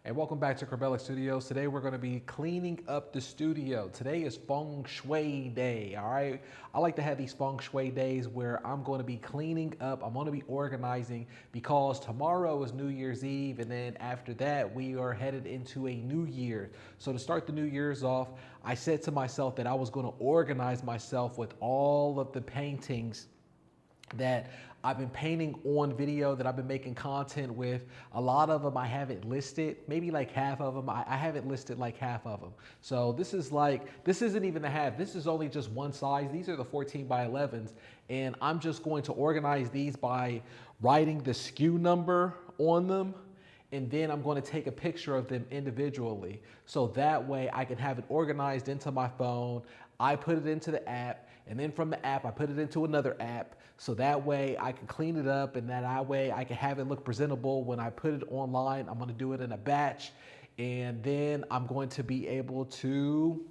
And welcome back to Corbellic Studios. Today we're going to be cleaning up the studio. Today is Feng Shui Day, all right? I like to have these Feng Shui days where I'm going to be cleaning up, I'm going to be organizing because tomorrow is New Year's Eve, and then after that we are headed into a new year. So to start the new year's off, I said to myself that I was going to organize myself with all of the paintings that I've been painting on video, that I've been making content with. A lot of them I haven't listed, maybe like half of them. I haven't listed like half of them. So this isn't even the half. This is only just one size. These are the 14 by 11s. And I'm just going to organize these by writing the SKU number on them. And then I'm going to take a picture of them individually. So that way I can have it organized into my phone. I put it into the app, and then from the app, I put it into another app. So that way I can clean it up, and that way I can have it look presentable when I put it online. I'm going to do it in a batch, and then I'm going to be able to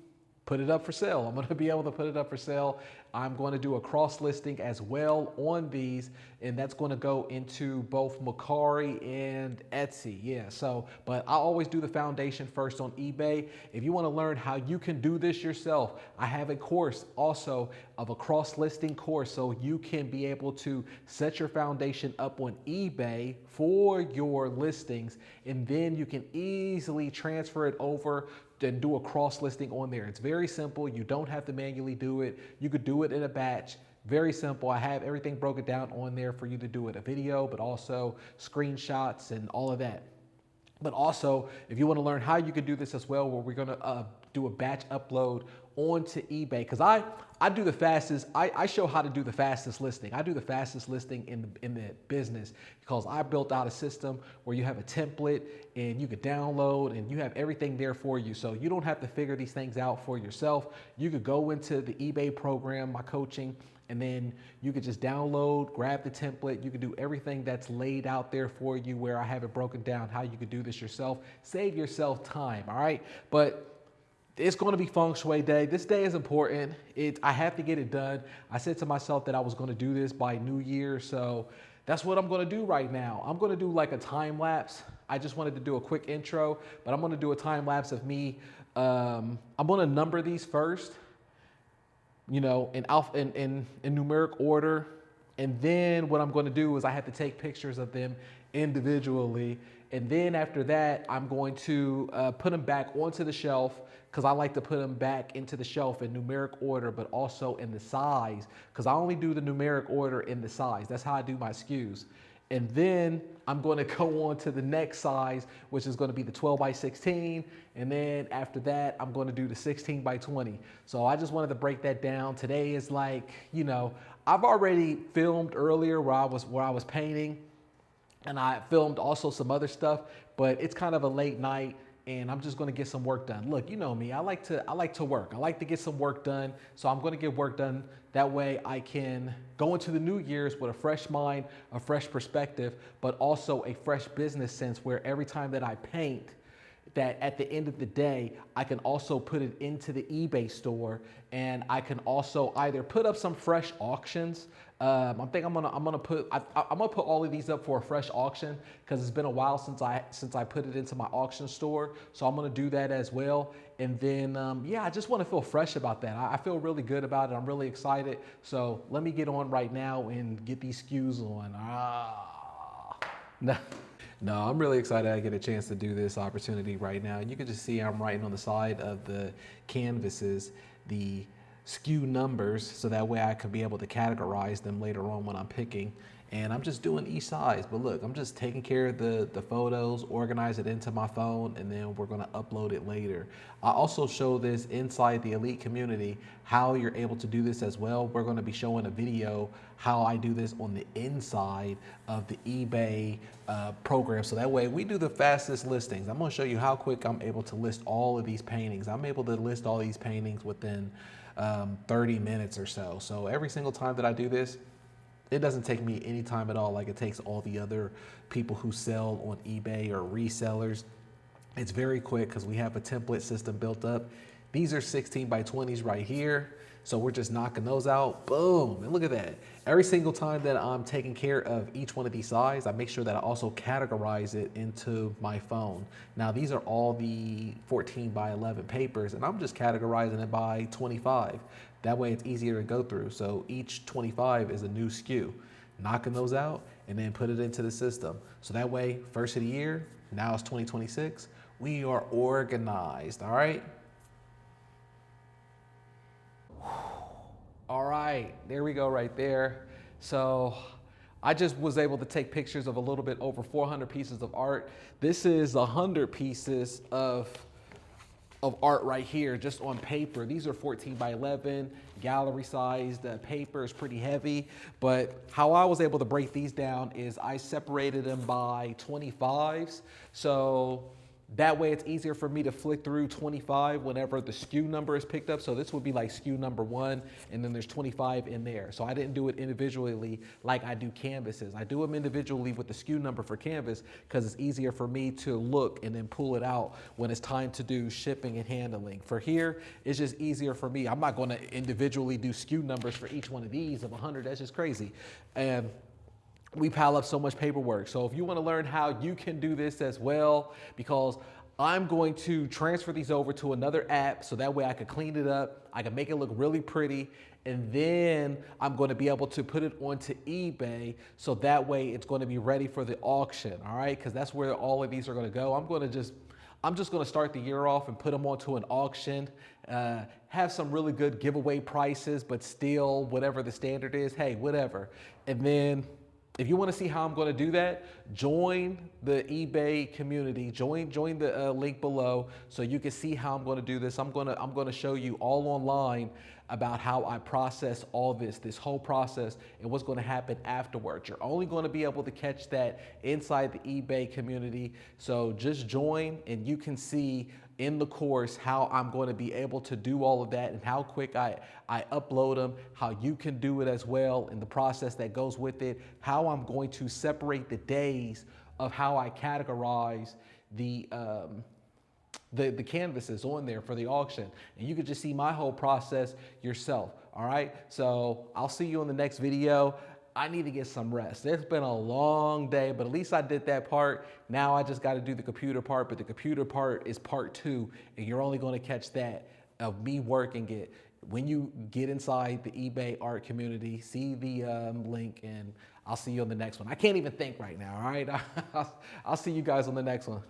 put it up for sale. I'm going to be able to put it up for sale. I'm going to do a cross listing as well on these, and that's going to go into both Mercari and Etsy. Yeah, so, but I always do the foundation first on eBay. If you want to learn how you can do this yourself, I have a course also of a cross listing course, so you can be able to set your foundation up on eBay for your listings, and then you can easily transfer it over and do a cross listing on there. It's very simple. You don't have to manually do it. You could do it in a batch. Very simple. I have everything broken down on there for you to do it, a video, but also screenshots and all of that. But also, if you want to learn how you can do this as well, where we're going to do a batch upload onto eBay, because I do the fastest. I show how to do the fastest listing. I do the fastest listing in the business because I built out a system where you have a template and you could download and you have everything there for you. So you don't have to figure these things out for yourself. You could go into the eBay program, my coaching, and then you could just download, grab the template. You could do everything that's laid out there for you, where I have it broken down how you could do this yourself. Save yourself time, all right? But it's going to be Feng Shui Day. This day is important. I have to get it done. I said to myself that I was going to do this by New Year, so that's what I'm going to do right now. I'm going to do like a time lapse. I just wanted to do a quick intro, but I'm going to do a time lapse of me. I'm going to number these first, you know, in numeric order. And then what I'm going to do is I have to take pictures of them individually. And then after that, I'm going to put them back onto the shelf, because I like to put them back into the shelf in numeric order, but also in the size, because I only do the numeric order in the size. That's how I do my SKUs. And then I'm going to go on to the next size, which is going to be the 12 by 16. And then after that, I'm going to do the 16 by 20. So I just wanted to break that down. Today is like, you know, I've already filmed earlier where I was painting, and I filmed also some other stuff, but it's kind of a late night, and I'm just going to get some work done. Look, you know me, I like to work. I like to get some work done. So I'm going to get work done. That way I can go into the New Year's with a fresh mind, a fresh perspective, but also a fresh business sense, where every time that I paint, that at the end of the day, I can also put it into the eBay store, and I can also either put up some fresh auctions. I'm gonna put all of these up for a fresh auction, because it's been a while since I put it into my auction store. So I'm gonna do that as well. And then yeah, I just want to feel fresh about that. I feel really good about it. I'm really excited. So let me get on right now and get these SKUs on. No, I'm really excited I get a chance to do this opportunity right now. And you can just see I'm writing on the side of the canvases the SKU numbers, so that way I could be able to categorize them later on when I'm picking. And I'm just doing each size. But look, I'm just taking care of the photos, organize it into my phone, and then we're gonna upload it later. I also show this inside the elite community, how you're able to do this as well. We're gonna be showing a video how I do this on the inside of the eBay program. So that way we do the fastest listings. I'm gonna show you how quick I'm able to list all of these paintings. I'm able to list all these paintings within 30 minutes or so. So every single time that I do this, it doesn't take me any time at all, like it takes all the other people who sell on eBay or resellers. It's very quick because we have a template system built up. These are 16 by 20s right here. So we're just knocking those out. Boom. And look at that. Every single time that I'm taking care of each one of these sides, I make sure that I also categorize it into my phone. Now, these are all the 14 by 11 papers, and I'm just categorizing it by 25. That way it's easier to go through. So each 25 is a new SKU. Knocking those out and then put it into the system. So that way, first of the year, now it's 2026, we are organized, all right? All right, there we go right there. So I just was able to take pictures of a little bit over 400 pieces of art. This is 100 pieces of art right here, just on paper. These are 14 by 11, gallery sized paper, is pretty heavy. But how I was able to break these down is I separated them by 25s. So that way it's easier for me to flick through 25 whenever the SKU number is picked up. So this would be like SKU number 1, and then there's 25 in there. So I didn't do it individually like I do canvases. I do them individually with the SKU number for canvas because it's easier for me to look and then pull it out when it's time to do shipping and handling. For here, it's just easier for me. I'm not going to individually do SKU numbers for each one of these of 100. That's just crazy. And we pile up so much paperwork. So if you want to learn how you can do this as well, because I'm going to transfer these over to another app so that way I can clean it up, I can make it look really pretty, and then I'm going to be able to put it onto eBay so that way it's going to be ready for the auction, all right? Because that's where all of these are going to go. I'm just going to start the year off and put them onto an auction, have some really good giveaway prices, but still whatever the standard is, hey, whatever. And then if you want to see how I'm going to do that, join the eBay community. Join the link below so you can see how I'm going to do this. I'm going to show you all online about how I process all this whole process and what's going to happen afterwards. You're only going to be able to catch that inside the eBay community. So just join and you can see in the course how I'm going to be able to do all of that and how quick I upload them, how you can do it as well, and the process that goes with it, how I'm going to separate the days of how I categorize the canvases on there for the auction. And you can just see my whole process yourself, all right? So I'll see you in the next video. I need to get some rest. It's been a long day, but at least I did that part. Now I just got to do the computer part, but the computer part is part 2, and you're only going to catch that of me working it when you get inside the eBay art community. See the link, and I'll see you on the next one. I can't even think right now, all right? I'll see you guys on the next one.